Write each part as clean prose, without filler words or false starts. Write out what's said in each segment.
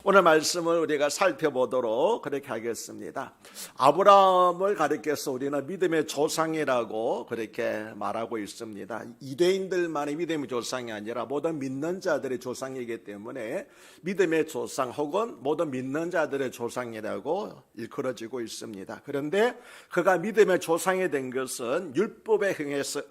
오늘 말씀을 우리가 살펴보도록 그렇게 하겠습니다. 아브라함을 가리켜서 우리는 믿음의 조상이라고 그렇게 말하고 있습니다. 유대인들만의 믿음의 조상이 아니라 모든 믿는 자들의 조상이기 때문에 믿음의 조상 혹은 모든 믿는 자들의 조상이라고 일컬어지고 있습니다. 그런데 그가 믿음의 조상이 된 것은 율법의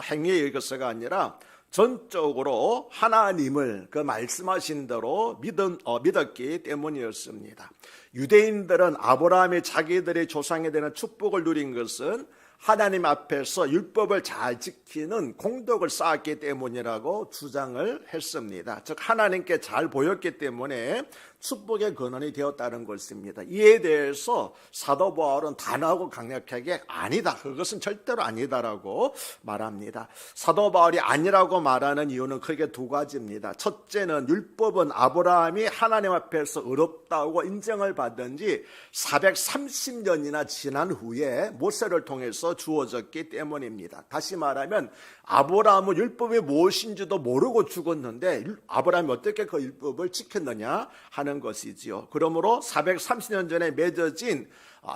행위에 의해서가 아니라 전적으로 하나님을 그 말씀하신 대로 믿었기 때문이었습니다. 유대인들은 아브라함이 자기들의 조상이 되는 축복을 누린 것은 하나님 앞에서 율법을 잘 지키는 공덕을 쌓았기 때문이라고 주장을 했습니다. 즉 하나님께 잘 보였기 때문에 축복의 근원이 되었다는 것입니다. 이에 대해서 사도 바울은 단호하고 강력하게 아니다, 그것은 절대로 아니다라고 말합니다. 사도 바울이 아니라고 말하는 이유는 크게 두 가지입니다. 첫째는 율법은 아브라함이 하나님 앞에서 의롭다고 인정을 받은 지 430년이나 지난 후에 모세를 통해서 주어졌기 때문입니다. 다시 말하면 아브라함은 율법이 무엇인지도 모르고 죽었는데 아브라함이 어떻게 그 율법을 지켰느냐 하는 것이지요. 그러므로 430년 전에 맺어진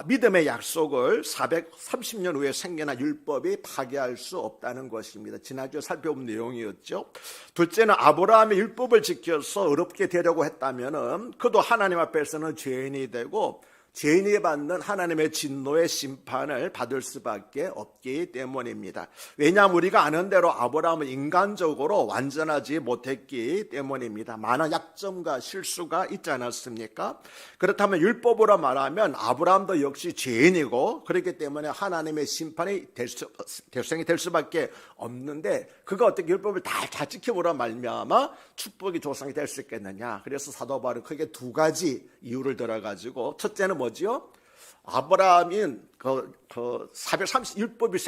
믿음의 약속을 430년 후에 생겨난 율법이 파괴할 수 없다는 것입니다. 지난주에 살펴본 내용이었죠. 둘째는 아브라함이 율법을 지켜서 의롭게 되려고 했다면 그도 하나님 앞에서는 죄인이 되고 죄인이 받는 하나님의 진노의 심판을 받을 수밖에 없기 때문입니다. 왜냐하면 우리가 아는 대로 아브라함은 인간적으로 완전하지 못했기 때문입니다. 많은 약점과 실수가 있지 않았습니까? 그렇다면 율법으로 말하면 아브라함도 역시 죄인이고 그렇기 때문에 하나님의 심판이 대상이 될 수밖에 없는데 그가 어떻게 율법을 다 지켜보라 말미암아 축복의 조상이 될 수 있겠느냐. 그래서 사도 바울은 크게 두 가지 이유를 들어가지고 첫째는 뭐지요? 아브라함이 430 율법이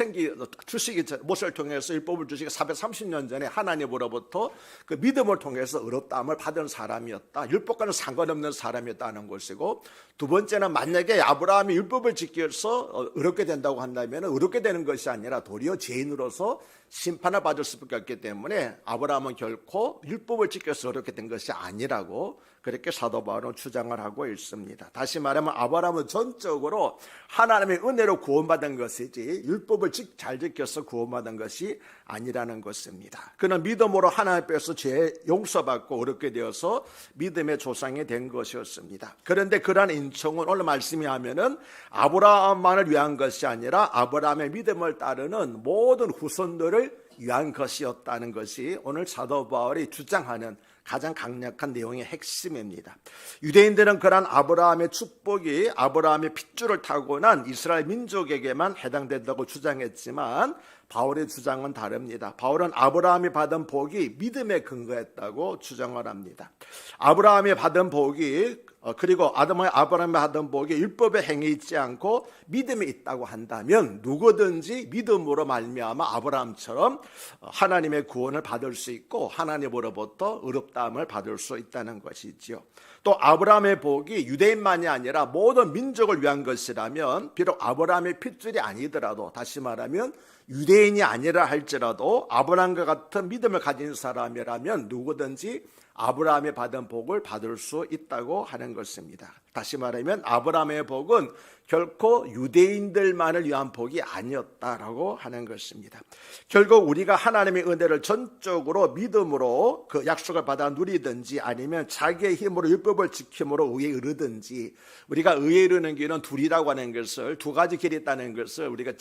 주시기 전 모세를 통해서 율법을 주시기 430년 전에 하나님으로부터 그 믿음을 통해서 의롭다함을 받은 사람이었다. 율법과는 상관없는 사람이었다는 것이고, 두 번째는 만약에 아브라함이 율법을 지켜서 의롭게 된다고 한다면 의롭게 되는 것이 아니라 도리어 죄인으로서 심판을 받을 수밖에 없기 때문에 아브라함은 결코 율법을 지켜서 의롭게 된 것이 아니라고 그렇게 사도 바울은 주장을 하고 있습니다. 다시 말하면 아브라함은 전적으로 하나님의 은혜로 구원받은 것이지 율법을 잘 지켜서 구원받은 것이 아니라는 것입니다. 그는 믿음으로 하나님 앞에서 죄 용서받고 의롭게 되어서 믿음의 조상이 된 것이었습니다. 그런데 그러한 인청은 오늘 말씀이 하면은 아브라함만을 위한 것이 아니라 아브라함의 믿음을 따르는 모든 후손들을 위한 것이었다는 것이 오늘 사도 바울이 주장하는 가장 강력한 내용의 핵심입니다. 유대인들은 그러한 아브라함의 축복이 아브라함의 핏줄을 타고난 이스라엘 민족에게만 해당된다고 주장했지만 바울의 주장은 다릅니다. 바울은 아브라함이 받은 복이 믿음에 근거했다고 주장을 합니다. 아브라함이 받은 복이 그리고 아브라함이 받은 복이 율법에 행해 있지 않고 믿음에 있다고 한다면 누구든지 믿음으로 말미암아 아브라함처럼 하나님의 구원을 받을 수 있고 하나님으로부터 의롭다함을 받을 수 있다는 것이지요. 또 아브라함의 복이 유대인만이 아니라 모든 민족을 위한 것이라면 비록 아브라함의 핏줄이 아니더라도, 다시 말하면 유대인이 아니라 할지라도 아브라함과 같은 믿음을 가진 사람이라면 누구든지 아브라함이 받은 복을 받을 수 있다고 하는 것입니다. 다시 말하면 아브라함의 복은 결코 유대인들만을 위한 복이 아니었다라고 하는 것입니다. 결국 우리가 하나님의 은혜를 전적으로 믿음으로 그 약속을 받아 누리든지 아니면 자기의 힘으로 율법을 지킴으로 의에 이르든지, 우리가 의에 이르는 길은 둘이라고 하는 것을, 두 가지 길이 있다는 것을 우리가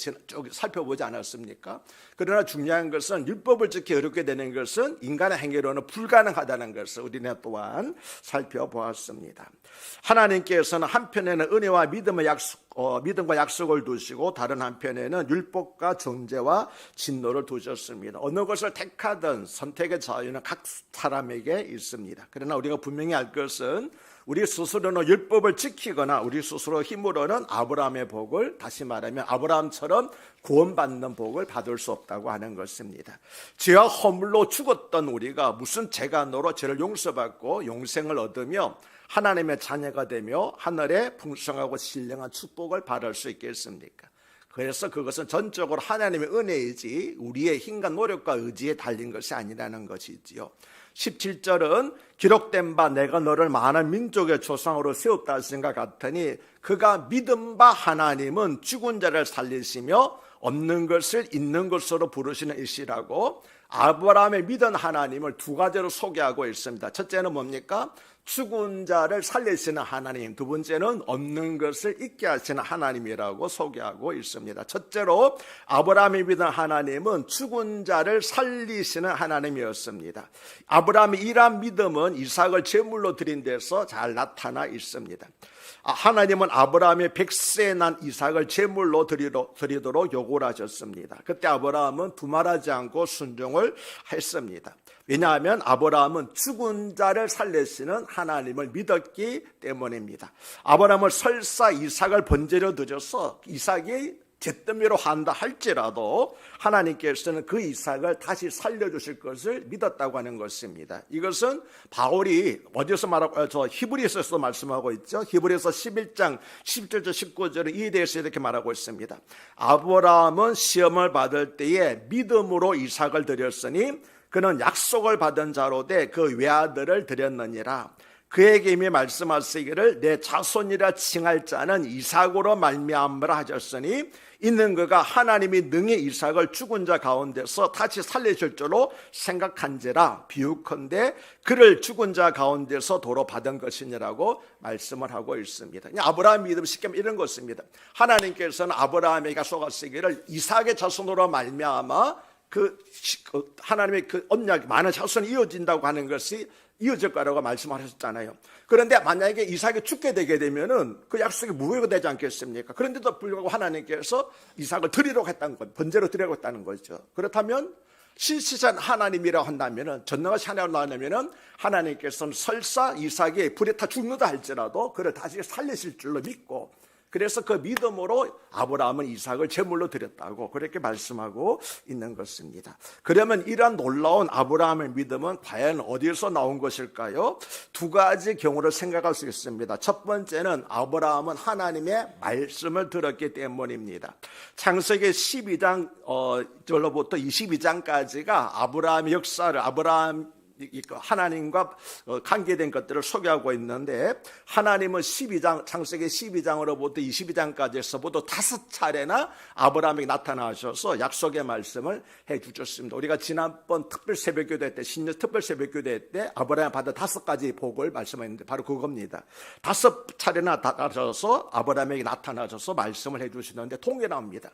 살펴보지 않았습니까? 그러나 중요한 것은 율법을 지켜 의롭게 되는 것은 인간의 행위로는 불가능하다는 것을 우리는 또한 살펴보았습니다. 하나님께서는 한편에는 은혜와 믿음과 약속을 두시고 다른 한편에는 율법과 정죄와 진노를 두셨습니다. 어느 것을 택하든 선택의 자유는 각 사람에게 있습니다. 그러나 우리가 분명히 알 것은 우리 스스로는 율법을 지키거나 우리 스스로 힘으로는 아브라함의 복을, 다시 말하면 아브라함처럼 구원받는 복을 받을 수 없다고 하는 것입니다. 죄와 허물로 죽었던 우리가 무슨 재간으로 죄를 용서받고 영생을 얻으며 하나님의 자녀가 되며 하늘에 풍성하고 신령한 축복을 받을 수 있겠습니까? 그래서 그것은 전적으로 하나님의 은혜이지 우리의 힘과 노력과 의지에 달린 것이 아니라는 것이지요. 17절은 기록된 바 내가 너를 많은 민족의 조상으로 세웠다 하신가 같으니 그가 믿은 바 하나님은 죽은 자를 살리시며 없는 것을 있는 것으로 부르시는 이시라고 아브라함의 믿은 하나님을 두 가지로 소개하고 있습니다. 첫째는 뭡니까? 죽은 자를 살리시는 하나님, 두 번째는 없는 것을 있게 하시는 하나님이라고 소개하고 있습니다. 첫째로 아브라함이 믿은 하나님은 죽은 자를 살리시는 하나님이었습니다. 아브라함이 이러한 믿음은 이삭을 제물로 드린 데서 잘 나타나 있습니다. 하나님은 아브라함의 100세에 난 이삭을 제물로 드리도록 요구를 하셨습니다. 그때 아브라함은 두말하지 않고 순종을 했습니다. 왜냐하면 아브라함은 죽은 자를 살리시는 하나님을 믿었기 때문입니다. 아브라함은 설사 이삭을 번제로 드려서 이삭이 잿더미로 한다 할지라도 하나님께서는 그 이삭을 다시 살려주실 것을 믿었다고 하는 것입니다. 이것은 바울이 어디서 말하고 히브리서에서 말씀하고 있죠. 히브리서 11장 17절 19절은 이에 대해서 이렇게 말하고 있습니다. 아브라함은 시험을 받을 때에 믿음으로 이삭을 드렸으니 그는 약속을 받은 자로 돼 그 외아들을 드렸느니라. 그에게 이미 말씀하시기를 내 자손이라 칭할 자는 이삭으로 말미암으라 하셨으니 이는 그가 하나님이 능히 이삭을 죽은 자 가운데서 다시 살리실 줄로 생각한지라 비유컨대 그를 죽은 자 가운데서 도로 받은 것이니라고 말씀을 하고 있습니다. 아브라함 믿음 쉽게 이런 것입니다. 하나님께서는 아브라함에게 약속하시기를 이삭의 자손으로 말미암아 하나님의 그 언약이 많은 자손이 이어진다고 하는 것이 이어질 거라고 말씀하셨잖아요. 그런데 만약에 이삭이 죽게 되게 되면은 그 약속이 무효가 되지 않겠습니까? 그런데도 불구하고 하나님께서 이삭을 드리려고 했다는 것, 번제로 드리려고 했다는 거죠. 그렇다면 신실한 하나님이라고 한다면은, 전능하신 하나님이라고 한다면은 하나님께서는 설사 이삭이 불에 타 죽는다 할지라도 그를 다시 살리실 줄로 믿고, 그래서 그 믿음으로 아브라함은 이삭을 제물로 드렸다고 그렇게 말씀하고 있는 것입니다. 그러면 이러한 놀라운 아브라함의 믿음은 과연 어디에서 나온 것일까요? 두 가지 경우를 생각할 수 있습니다. 첫 번째는 아브라함은 하나님의 말씀을 들었기 때문입니다. 창세기 12장 절로부터 22장까지가 아브라함의 역사를 하나님과 관계된 것들을 소개하고 있는데, 하나님은 창세기 12장으로부터 22장까지에서 모두 5차례나 아브라함에게 나타나셔서 약속의 말씀을 해주셨습니다. 우리가 지난번 특별 새벽기도 때, 신년 특별 새벽기도 때 아브라함이 받은 5가지 복을 말씀했는데 바로 그겁니다. 5차례나 나타나셔서 아브라함에게 나타나셔서 말씀을 해주시는데 동일합니다.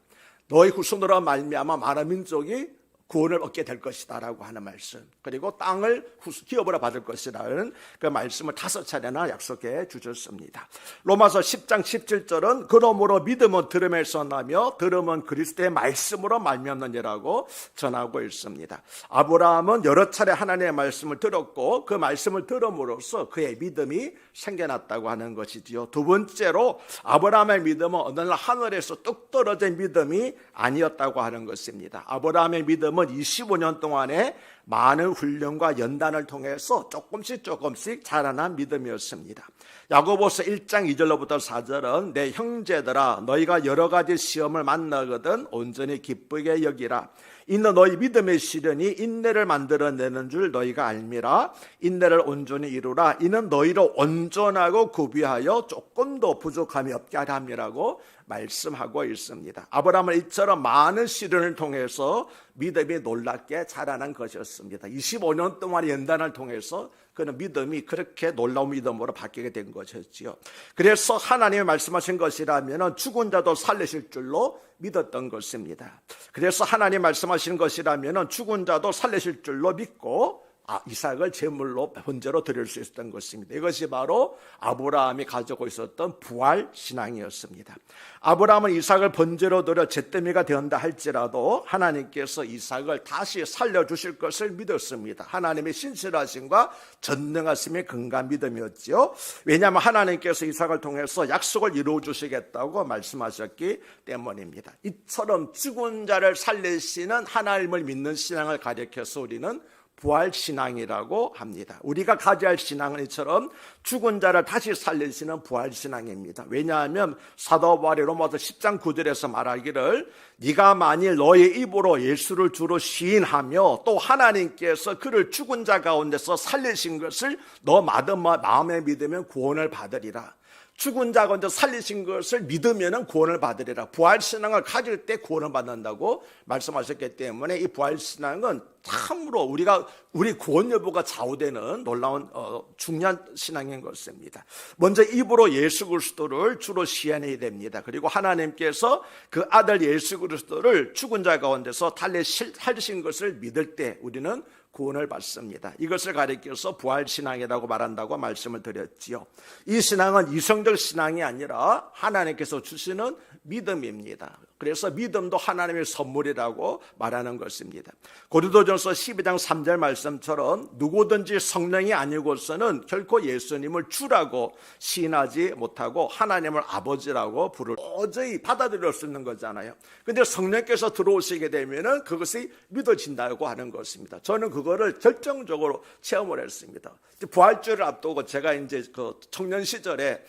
너희 후손으로 말미암아 많은 민족이 구원을 얻게 될 것이다 라고 하는 말씀, 그리고 땅을 기업으로 받을 것이라는 그 말씀을 5차례나 약속해 주셨습니다. 로마서 10장 17절은 그러므로 믿음은 들음에서 나며 들음은 그리스도의 말씀으로 말미암느니라고 전하고 있습니다. 아브라함은 여러 차례 하나님의 말씀을 들었고 그 말씀을 들음으로써 그의 믿음이 생겨났다고 하는 것이지요. 두 번째로 아브라함의 믿음은 어느 날 하늘에서 뚝 떨어진 믿음이 아니었다고 하는 것입니다. 아브라함의 믿음은 25년 동안에 많은 훈련과 연단을 통해서 조금씩 자라난 믿음이었습니다. 야고보서 1장 2절로부터 4절은 내 형제들아 너희가 여러 가지 시험을 만나거든 온전히 기쁘게 여기라. 이는 너희 믿음의 시련이 인내를 만들어내는 줄 너희가 알미라. 인내를 온전히 이루라. 이는 너희로 온전하고 구비하여 조금도 부족함이 없게 하려 함이라고 말씀하고 있습니다. 아브라함은 이처럼 많은 시련을 통해서 믿음이 놀랍게 자라난 것이었습니다. 25년 동안의 연단을 통해서 그는 믿음이 그렇게 놀라운 믿음으로 바뀌게 된 것이었지요. 그래서 하나님이 말씀하신 것이라면 죽은 자도 살리실 줄로 믿었던 것입니다. 그래서 하나님 말씀하신 것이라면 죽은 자도 살리실 줄로 믿고 이삭을 제물로 번제로 드릴 수 있었던 것입니다. 이것이 바로 아브라함이 가지고 있었던 부활 신앙이었습니다. 아브라함은 이삭을 번제로 드려 잿더미가 되었다 할지라도 하나님께서 이삭을 다시 살려주실 것을 믿었습니다. 하나님의 신실하심과 전능하심의 근간 믿음이었지요. 왜냐하면 하나님께서 이삭을 통해서 약속을 이루어 주시겠다고 말씀하셨기 때문입니다. 이처럼 죽은 자를 살리시는 하나님을 믿는 신앙을 가리켜서 우리는 부활신앙이라고 합니다. 우리가 가져야 할 신앙은 이처럼 죽은 자를 다시 살리시는 부활신앙입니다. 왜냐하면 사도 바울이 로마서 10장 9절에서 말하기를 네가 만일 너의 입으로 예수를 주로 시인하며 또 하나님께서 그를 죽은 자 가운데서 살리신 것을 너 마음에 믿으면 구원을 받으리라. 죽은 자 가운데 살리신 것을 믿으면 구원을 받으리라. 부활신앙을 가질 때 구원을 받는다고 말씀하셨기 때문에 이 부활신앙은 참으로 우리 구원 여부가 좌우되는 놀라운 중요한 신앙인 것입니다. 먼저 입으로 예수 그리스도를 주로 시인해야 됩니다. 그리고 하나님께서 그 아들 예수 그리스도를 죽은 자 가운데서 달리 살리신 것을 믿을 때 우리는 구원을 받습니다. 이것을 가리켜서 부활신앙이라고 말한다고 말씀을 드렸지요. 이 신앙은 이성적 신앙이 아니라 하나님께서 주시는 믿음입니다. 그래서 믿음도 하나님의 선물이라고 말하는 것입니다. 고린도전서 12장 3절 말씀처럼 누구든지 성령이 아니고서는 결코 예수님을 주라고 시인하지 못하고 하나님을 아버지라고 부를 도저히 받아들일 수 있는 거잖아요. 그런데 성령께서 들어오시게 되면 그것이 믿어진다고 하는 것입니다. 저는 그거를 결정적으로 체험을 했습니다. 부활주를 앞두고 제가 이제 그 청년 시절에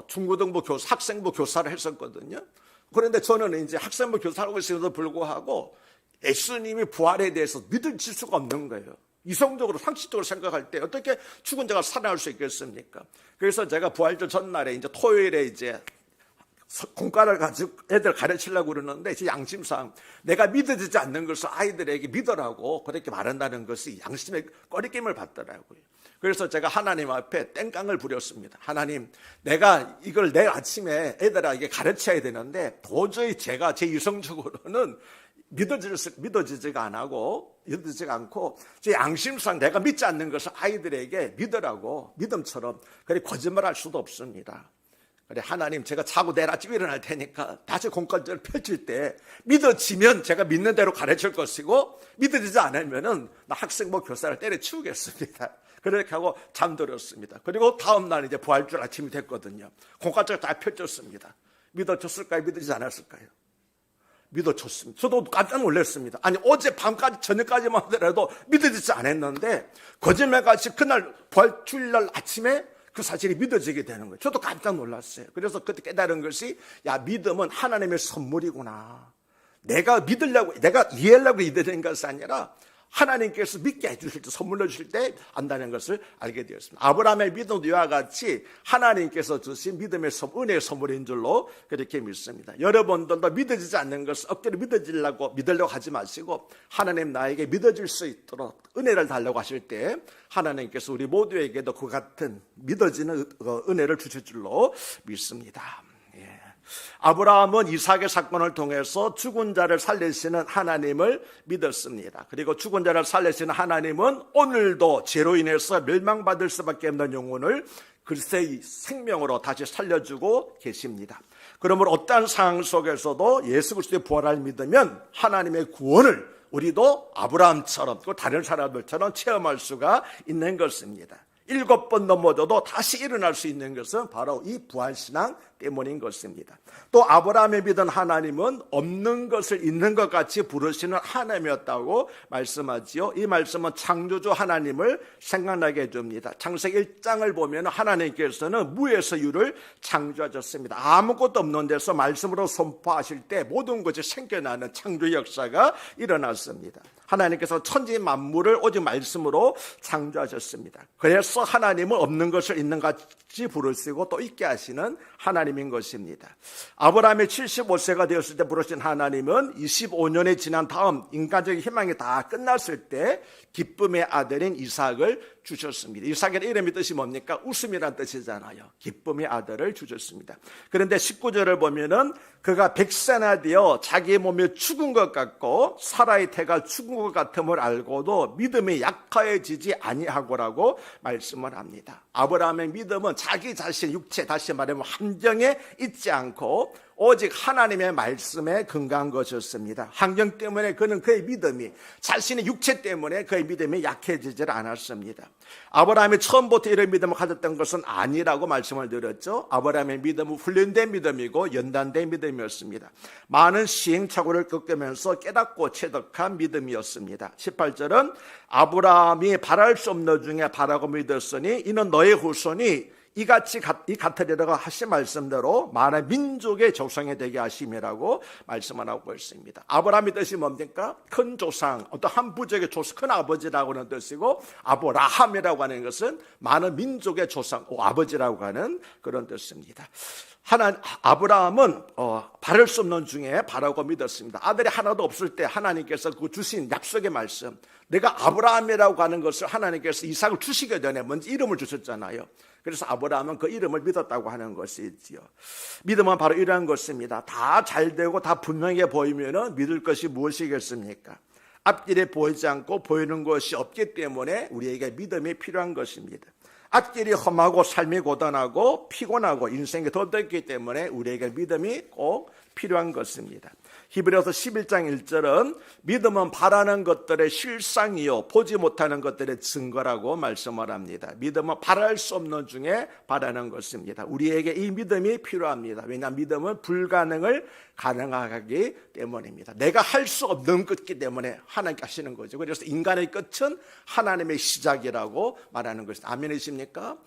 중고등부 학생부 교사를 했었거든요. 그런데 저는 이제 학생부 교사하고 있음에도 불구하고 예수님이 부활에 대해서 믿어질 수가 없는 거예요. 이성적으로 상식적으로 생각할 때 어떻게 죽은 자가 살아날 수 있겠습니까? 그래서 제가 부활절 전날에 이제 토요일에 이제 공과를 가지고 애들 가르치려고 그러는데 제 양심상 내가 믿어지지 않는 것을 아이들에게 믿으라고 그렇게 말한다는 것이 양심의 꺼리낌을 받더라고요. 그래서 제가 하나님 앞에 땡깡을 부렸습니다. 하나님, 내가 이걸 내일 아침에 애들에게 가르쳐야 되는데 도저히 제가 제 이성적으로는 믿어지지가 않고 제 양심상 내가 믿지 않는 것을 아이들에게 믿으라고 믿음처럼 그렇게 거짓말할 수도 없습니다. 그래, 하나님, 제가 자고 내일 아침 일어날 테니까 다시 공과를 펼칠 때 믿어지면 제가 믿는 대로 가르칠 것이고 믿어지지 않으면은 나 학생부 교사를 때려치우겠습니다. 그렇게 하고 잠들었습니다. 그리고 다음날 이제 부활절 아침이 됐거든요. 공과를 다 펼쳤습니다. 믿어졌을까요? 믿어지지 않았을까요? 믿어졌습니다. 저도 깜짝 놀랐습니다. 아니, 어제 밤까지 저녁까지만 하더라도 믿어지지 않았는데 거짓말같이 그날 부활주일날 아침에 그 사실이 믿어지게 되는 거예요. 저도 깜짝 놀랐어요. 그래서 그때 깨달은 것이 믿음은 하나님의 선물이구나. 내가 이해하려고 믿는 것이 아니라 하나님께서 믿게 해주실 때, 선물로 주실 때 안다는 것을 알게 되었습니다. 아브라함의 믿음도 이와 같이 하나님께서 주신 믿음의 은혜의 선물인 줄로 그렇게 믿습니다. 여러분들도 믿어지지 않는 것을 억지로 믿으려고 하지 마시고 하나님 나에게 믿어질 수 있도록 은혜를 달라고 하실 때 하나님께서 우리 모두에게도 그 같은 믿어지는 은혜를 주실 줄로 믿습니다. 아브라함은 이삭의 사건을 통해서 죽은 자를 살리시는 하나님을 믿었습니다. 그리고 죽은 자를 살리시는 하나님은 오늘도 죄로 인해서 멸망받을 수밖에 없는 영혼을 글쎄의 생명으로 다시 살려주고 계십니다. 그러므로 어떠한 상황 속에서도 예수 그리스도의 부활을 믿으면 하나님의 구원을 우리도 아브라함처럼 또 다른 사람들처럼 체험할 수가 있는 것입니다. 7번 넘어져도 다시 일어날 수 있는 것은 바로 이 부활신앙 때문인 것입니다. 또 아브라함이 믿은 하나님은 없는 것을 있는 것 같이 부르시는 하나님이었다고 말씀하지요. 이 말씀은 창조주 하나님을 생각나게 해줍니다. 창세기 1장을 보면 하나님께서는 무에서 유를 창조하셨습니다. 아무것도 없는 데서 말씀으로 선포하실 때 모든 것이 생겨나는 창조 역사가 일어났습니다. 하나님께서 천지 만물을 오직 말씀으로 창조하셨습니다. 그래서 하나님은 없는 것을 있는 것 같이 부르시고 또 있게 하시는 하나님인 것입니다. 아브라함이 75세가 되었을 때 부르신 하나님은 25년이 지난 다음 인간적인 희망이 다 끝났을 때 기쁨의 아들인 이삭을 주셨습니다. 이삭의 이름의 뜻이 뭡니까? 웃음이란 뜻이잖아요. 기쁨의 아들을 주셨습니다. 그런데 19절을 보면은 그가 100세나 되어 자기의 몸이 죽은 것 같고 사라의 태가 죽은 것 같음을 알고도 믿음이 약화해지지 아니하고라고 말씀을 합니다. 아브라함의 믿음은 자기 자신 육체, 다시 말하면 함정에 있지 않고 오직 하나님의 말씀에 근거한 것이었습니다. 환경 때문에 그는 그의 믿음이, 자신의 육체 때문에 그의 믿음이 약해지질 않았습니다. 아브라함이 처음부터 이런 믿음을 가졌던 것은 아니라고 말씀을 드렸죠. 아브라함의 믿음은 훈련된 믿음이고 연단된 믿음이었습니다. 많은 시행착오를 겪으면서 깨닫고 체득한 믿음이었습니다. 18절은 아브라함이 바랄 수 없는 중에 바라고 믿었으니 이는 너의 후손이 이같이 같으리라고 하신 말씀대로 많은 민족의 조상이 되게 하심이라고 말씀을 하고 있습니다. 아브라함의 뜻이 뭡니까? 큰 조상, 어떤 한 부족의 조상, 큰 아버지라고 하는 뜻이고, 아브라함이라고 하는 것은 많은 민족의 조상, 아버지라고 하는 그런 뜻입니다. 아브라함은 바랄 수 없는 중에 바라고 믿었습니다. 아들이 하나도 없을 때 하나님께서 그 주신 약속의 말씀, 내가 아브라함이라고 하는 것을 하나님께서 이삭을 주시기 전에 먼저 이름을 주셨잖아요. 그래서 아브라함은 그 이름을 믿었다고 하는 것이지요. 믿음은 바로 이러한 것입니다. 다 잘되고 다 분명해 보이면 믿을 것이 무엇이겠습니까? 앞길이 보이지 않고 보이는 것이 없기 때문에 우리에게 믿음이 필요한 것입니다. 앞길이 험하고 삶이 고단하고 피곤하고 인생이 더덥기 때문에 우리에게 믿음이 꼭 필요한 것입니다. 히브리서 11장 1절은 믿음은 바라는 것들의 실상이요 보지 못하는 것들의 증거라고 말씀을 합니다. 믿음은 바랄 수 없는 중에 바라는 것입니다. 우리에게 이 믿음이 필요합니다. 왜냐하면 믿음은 불가능을 가능하기 때문입니다. 내가 할 수 없는 것이기 때문에 하나님께 하시는 거죠. 그래서 인간의 끝은 하나님의 시작이라고 말하는 것입니다. 아멘이십니까?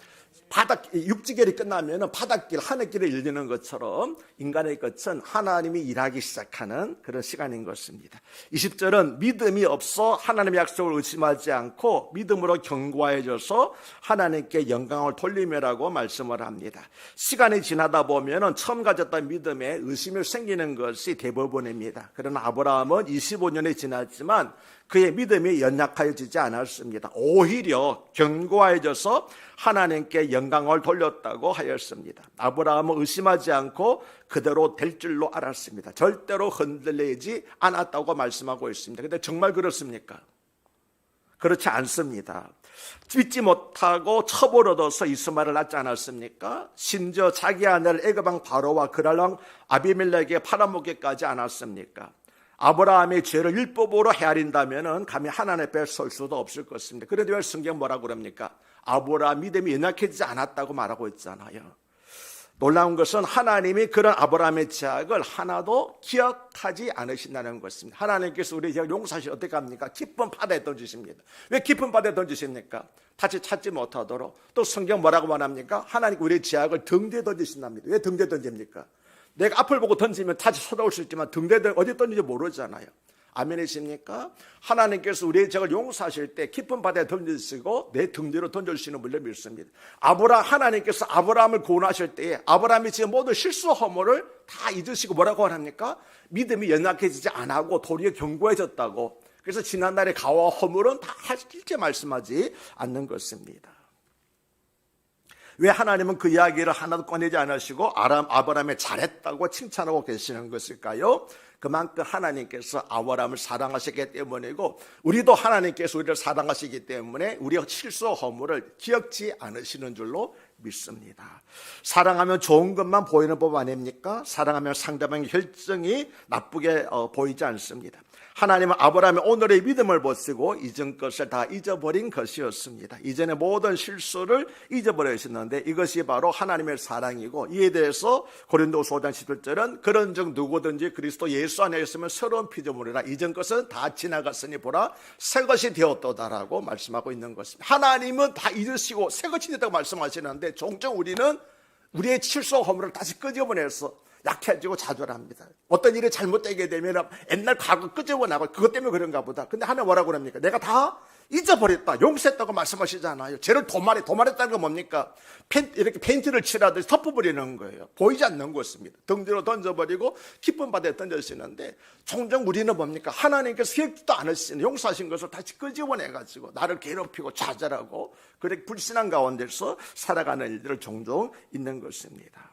육지결이 끝나면 바닷길, 하늘길을 열리는 것처럼 인간의 끝은 하나님이 일하기 시작하는 그런 시간인 것입니다. 20절은 믿음이 없어 하나님의 약속을 의심하지 않고 믿음으로 견고해져서 하나님께 영광을 돌리며라고 말씀을 합니다. 시간이 지나다 보면 처음 가졌던 믿음에 의심이 생기는 것이 대부분입니다. 그러나 아브라함은 25년이 지났지만 그의 믿음이 연약해지지 않았습니다. 오히려 견고해져서 하나님께 영광을 돌렸다고 하였습니다. 아브라함은 의심하지 않고 그대로 될 줄로 알았습니다. 절대로 흔들리지 않았다고 말씀하고 있습니다. 그런데 정말 그렇습니까? 그렇지 않습니다. 믿지 못하고 첩을 얻어서 이스마엘을 낳지 않았습니까? 심지어 자기 아내를 애굽왕 바로와 그랄왕 아비멜렉에게 팔아먹기까지 않았습니까? 아브라함의 죄를 율법으로 헤아린다면 감히 하나님 앞에 설 수도 없을 것입니다. 그런데 왜 성경 뭐라고 그럽니까? 아브라함 믿음이 연약해지지 않았다고 말하고 있잖아요. 놀라운 것은 하나님이 그런 아브라함의 죄악을 하나도 기억하지 않으신다는 것입니다. 하나님께서 우리 죄악 용서하시 어떻게 합니까? 깊은 바다에 던지십니다. 왜 깊은 바다에 던지십니까? 다시 찾지 못하도록. 또 성경 뭐라고 말합니까? 하나님 우리의 죄악을 등대에 던지신답니다. 왜 등대에 던집니까? 내가 앞을 보고 던지면 다시 쳐다올 수 있지만 등대에 어디 던지는지 모르잖아요. 아멘이십니까? 하나님께서 우리의 죄를 용서하실 때 깊은 바다에 던지시고 내 등 뒤로 던져주시는 분을 믿습니다. 하나님께서 아브라함을 구원하실 때에 아브라함이 지은 모든 실수 허물을 다 잊으시고 뭐라고 합니까? 믿음이 연약해지지 않고 도리어 견고해졌다고. 그래서 지난날의 가와 허물은 다 실제 말씀하지 않는 것입니다. 왜 하나님은 그 이야기를 하나도 꺼내지 않으시고 아브라함의 잘했다고 칭찬하고 계시는 것일까요? 그만큼 하나님께서 아브라함을 사랑하셨기 때문이고 우리도 하나님께서 우리를 사랑하시기 때문에 우리의 실수 허물을 기억지 않으시는 줄로 믿습니다. 사랑하면 좋은 것만 보이는 법 아닙니까? 사랑하면 상대방의 결정이 나쁘게 보이지 않습니다. 하나님은 아브라함의 오늘의 믿음을 보시고 이전 것을 다 잊어버린 것이었습니다. 이전의 모든 실수를 잊어버리셨는데 이것이 바로 하나님의 사랑이고 이에 대해서 고린도서 5장 11절은 그런즉 누구든지 그리스도 예수 안에 있으면 새로운 피조물이라 이전 것은 다 지나갔으니 보라 새 것이 되었도다라고 말씀하고 있는 것입니다. 하나님은 다 잊으시고 새 것이 됐다고 말씀하시는데 종종 우리는 우리의 실수 허물을 다시 끄집어내서 약해지고 좌절합니다. 어떤 일이 잘못되게 되면 옛날 과거 끄집어나고 그것 때문에 그런가 보다. 근데 하나님 뭐라고 그럽니까? 내가 다 잊어버렸다. 용서했다고 말씀하시잖아요. 죄를 도말했다는 건 뭡니까? 이렇게 페인트를 칠하듯이 덮어버리는 거예요. 보이지 않는 것입니다. 등 뒤로 던져버리고 깊은 바다에 던져지는데 종종 우리는 뭡니까? 하나님께서 기억도 않으시는 용서하신 것을 다시 끄집어내가지고 나를 괴롭히고 좌절하고 그렇게 불신한 가운데서 살아가는 일들을 종종 있는 것입니다.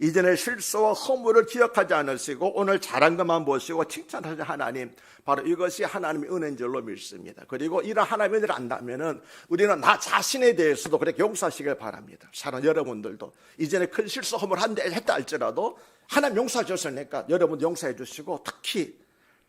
이전의 실수와 허물을 기억하지 않으시고 오늘 잘한 것만 보시고 칭찬하신 하나님, 바로 이것이 하나님의 은혜인 줄로 믿습니다. 그리고 이런 하나님의 은혜를 안다면은 우리는 나 자신에 대해서도 그렇게 용서하시길 바랍니다. 사랑하는 여러분들도 이전에 큰 실수 허물 했다 할지라도 하나님 용서해 주셨으니까 여러분 용서해 주시고, 특히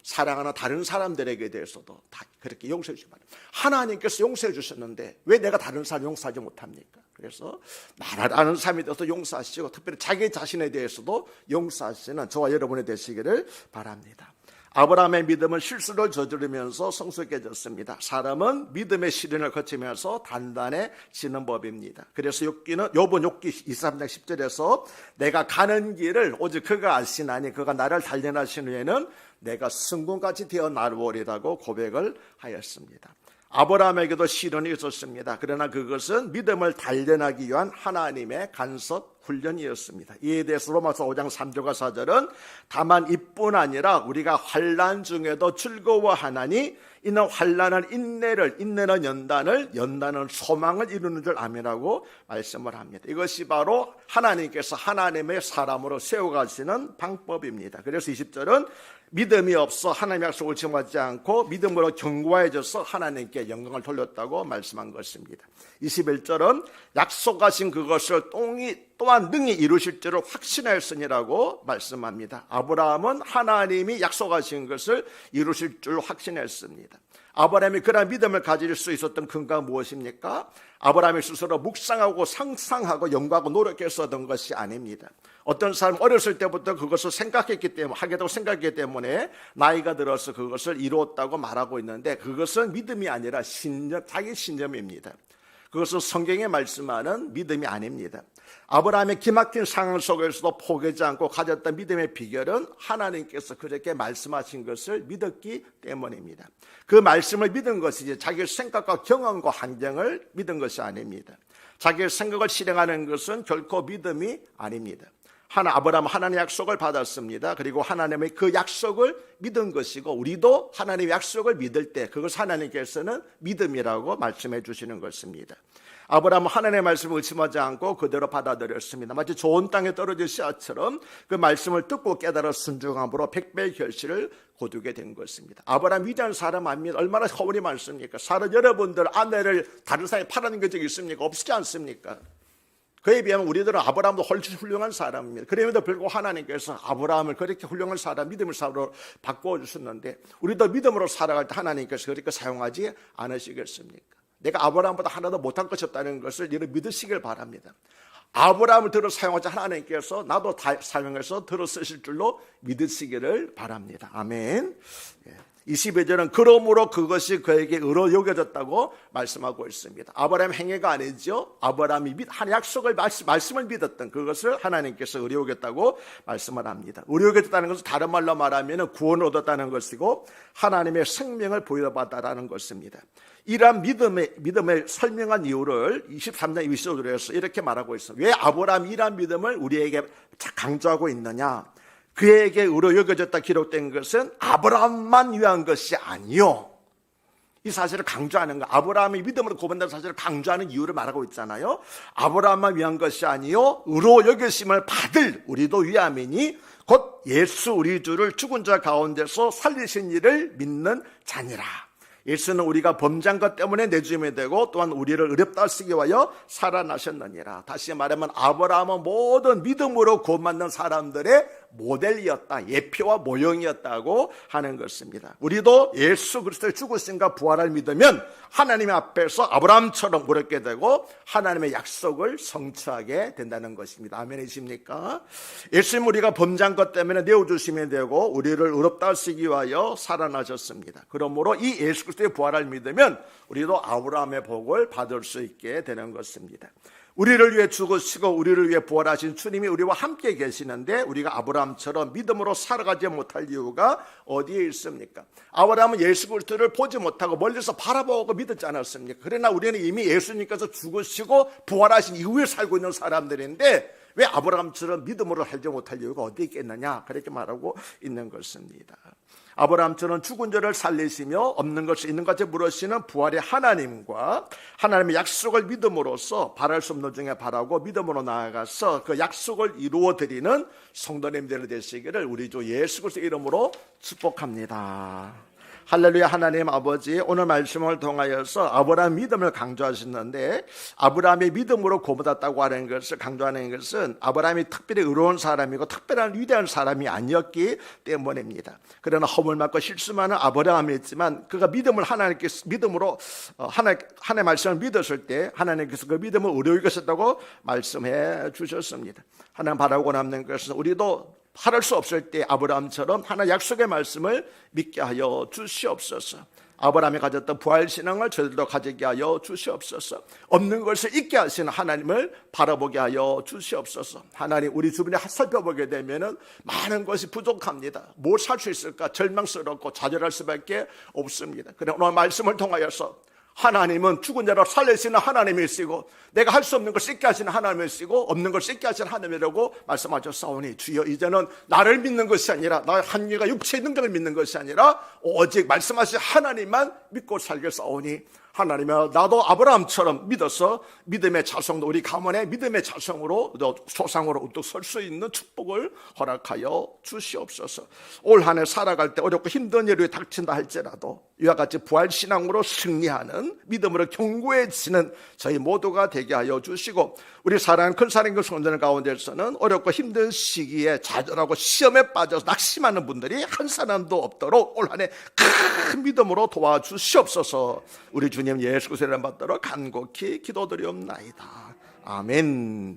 사랑하는 다른 사람들에게 대해서도 다 그렇게 용서해 주시기 바랍니다. 하나님께서 용서해 주셨는데 왜 내가 다른 사람 용서하지 못합니까? 그래서 나를 아는 사람에 대해서 용서하시고, 특별히 자기 자신에 대해서도 용서하시는 저와 여러분이 되시기를 바랍니다. 아브라함의 믿음은 실수를 저지르면서 성숙해졌습니다. 사람은 믿음의 시련을 거치면서 단단해지는 법입니다. 그래서 욥기는 욥은 욥기 23장 10절에서 내가 가는 길을 오직 그가 아시나니 그가 나를 단련하신 후에는 내가 승군같이 되어 나르리라고 고백을 하였습니다. 아브라함에게도 시련이 있었습니다. 그러나 그것은 믿음을 단련하기 위한 하나님의 간섭 훈련이었습니다. 이에 대해서 로마서 5장 3절과 4절은 다만 이뿐 아니라 우리가 환난 중에도 즐거워하나니 이는 환난은 인내를, 인내는 연단을, 연단은 소망을 이루는 줄 아미라고 말씀을 합니다. 이것이 바로 하나님께서 하나님의 사람으로 세워가시는 방법입니다. 그래서 20절은 믿음이 없어 하나님의 약속을 지키지 않고 믿음으로 견고해져서 하나님께 영광을 돌렸다고 말씀한 것입니다. 21절은 약속하신 그것을 또한 능히 이루실 줄을 확신하였으니라고 말씀합니다. 아브라함은 하나님이 약속하신 것을 이루실 줄 확신했습니다. 아브라함이 그런 믿음을 가질 수 있었던 근거가 무엇입니까? 아브라함이 스스로 묵상하고 상상하고 연구하고 노력했었던 것이 아닙니다. 어떤 사람은 어렸을 때부터 그것을 생각했기 때문에, 하겠다고 생각했기 때문에 나이가 들어서 그것을 이루었다고 말하고 있는데, 그것은 믿음이 아니라 신념, 자기 신념입니다. 그것은 성경에 말씀하는 믿음이 아닙니다. 아브라함의 기막힌 상황 속에서도 포기하지 않고 가졌던 믿음의 비결은 하나님께서 그렇게 말씀하신 것을 믿었기 때문입니다. 그 말씀을 믿은 것이지 자기의 생각과 경험과 환경을 믿은 것이 아닙니다. 자기의 생각을 실행하는 것은 결코 믿음이 아닙니다. 아브라함은 하나님의 약속을 받았습니다. 그리고 하나님의 그 약속을 믿은 것이고, 우리도 하나님의 약속을 믿을 때 그것을 하나님께서는 믿음이라고 말씀해 주시는 것입니다. 아브라함은 하나님의 말씀을 의심하지 않고 그대로 받아들였습니다. 마치 좋은 땅에 떨어진 씨앗처럼 그 말씀을 듣고 깨달아 순종함으로 100배의 결실을 거두게 된 것입니다. 아브라함 위대한 사람 아닙니까? 얼마나 허물이 많습니까? 사람 여러분들 아내를 다른 사람이 팔아는 적이 있습니까? 없지 않습니까? 그에 비하면 우리들은 아브라함도 훨씬 훌륭한 사람입니다. 그럼에도 불구하고 하나님께서 아브라함을 그렇게 훌륭한 사람, 믿음의 사람으로 바꿔주셨는데, 우리도 믿음으로 살아갈 때 하나님께서 그렇게 사용하지 않으시겠습니까? 내가 아브라함보다 하나도 못한 것이 없다는 것을 여러분 믿으시길 바랍니다. 아브라함을 들어 사용하자 하나님께서 나도 사용해서 들어 쓰실 줄로 믿으시기를 바랍니다. 아멘. 22절은 그러므로 그것이 그에게 의로 여겨졌다고 말씀하고 있습니다. 아브라함 행위가 아니죠. 아브라함이 약속을 말씀을 믿었던 그것을 하나님께서 의로 여겼다고 말씀을 합니다. 의로 여겨졌다는 것은 다른 말로 말하면 구원을 얻었다는 것이고 하나님의 생명을 부여받았다는 것입니다. 이러한 믿음을 설명한 이유를 23장 25절에서 이렇게 말하고 있습니다. 왜 아브라함이 이러한 믿음을 우리에게 강조하고 있느냐? 그에게 의로 여겨졌다 기록된 것은 아브라함만 위한 것이 아니요. 이 사실을 강조하는 거, 아브라함이 믿음으로 구원된 사실을 강조하는 이유를 말하고 있잖아요. 아브라함만 위한 것이 아니요, 의로 여겨심을 받을 우리도 위함이니 곧 예수 우리 주를 죽은 자 가운데서 살리신 이를 믿는 자니라. 예수는 우리가 범죄한 것 때문에 내주임이 되고 또한 우리를 의롭다 하시기 위하여 살아나셨느니라. 다시 말하면 아브라함은 모든 믿음으로 구원받는 사람들의 모델이었다, 예표와 모형이었다고 하는 것입니다. 우리도 예수 그리스도의 죽으심과 부활을 믿으면 하나님 앞에서 아브라함처럼 무렵게 되고 하나님의 약속을 성취하게 된다는 것입니다. 아멘이십니까? 예수님 우리가 범죄한 것 때문에 내어주심이 되고 우리를 의롭다 하시기 위하여 살아나셨습니다. 그러므로 이 예수 그리스도의 부활을 믿으면 우리도 아브라함의 복을 받을 수 있게 되는 것입니다. 우리를 위해 죽으시고 우리를 위해 부활하신 주님이 우리와 함께 계시는데 우리가 아브라함처럼 믿음으로 살아가지 못할 이유가 어디에 있습니까? 아브라함은 예수 그리스도를 보지 못하고 멀리서 바라보고 믿었지 않았습니까? 그러나 우리는 이미 예수님께서 죽으시고 부활하신 이후에 살고 있는 사람들인데 왜 아브라함처럼 믿음으로 살지 못할 이유가 어디에 있겠느냐? 그렇게 말하고 있는 것입니다. 아브라함처럼 죽은 자를 살리시며 없는 것이 있는 것을 물으시는 부활의 하나님과 하나님의 약속을 믿음으로써 바랄 수 없는 중에 바라고 믿음으로 나아가서 그 약속을 이루어드리는 성도님들이 되시기를 우리 주 예수 그리스도 이름으로 축복합니다. 할렐루야. 하나님 아버지, 오늘 말씀을 통하여서 아브라함 믿음을 강조하셨는데, 아브라함의 믿음으로 구원받았다고 하는 것을 강조하는 것은 아브라함이 특별히 의로운 사람이고 특별한 위대한 사람이 아니었기 때문입니다. 그러나 허물 맞고 실수많은 아브라함이었지만 그가 믿음을 믿음으로 하나님의 말씀을 믿었을 때 하나님께서 그 믿음을 의로히 여기셨다고 말씀해 주셨습니다. 하나님 바라고 남는 것은 우리도 바랄 수 없을 때 아브라함처럼 하나님 약속의 말씀을 믿게 하여 주시옵소서. 아브라함이 가졌던 부활신앙을 저희들도 가지게 하여 주시옵소서. 없는 것을 잊게 하시는 하나님을 바라보게 하여 주시옵소서. 하나님, 우리 주변에 살펴보게 되면 많은 것이 부족합니다. 뭘 살 수 있을까 절망스럽고 좌절할 수밖에 없습니다. 그러나 오늘 말씀을 통하여서 하나님은 죽은 자를 살리시는 하나님이시고 내가 할 수 없는 걸 씻게 하시는 하나님이시고 없는 걸 씻게 하시는 하나님이라고 말씀하셨사오니 주여, 이제는 나를 믿는 것이 아니라 나의 한계가 육체의 능력을 믿는 것이 아니라 오직 말씀하신 하나님만 믿고 살겠사오니 하나님이여, 나도 아브라함처럼 믿어서 믿음의 자성도 우리 가문의 믿음의 자성으로 소상으로 우뚝 설 수 있는 축복을 허락하여 주시옵소서. 올 한 해 살아갈 때 어렵고 힘든 일이 닥친다 할지라도 이와 같이 부활신앙으로 승리하는 믿음으로 견고해지는 저희 모두가 되게 하여 주시고, 우리 사랑하는 큰 사랑과 성도들 가운데서는 어렵고 힘든 시기에 좌절하고 시험에 빠져서 낙심하는 분들이 한 사람도 없도록 올 한 해 큰 믿음으로 도와주시옵소서. 우리 주님 예수 그리스도를 받도록 간곡히 기도드리옵나이다. 아멘.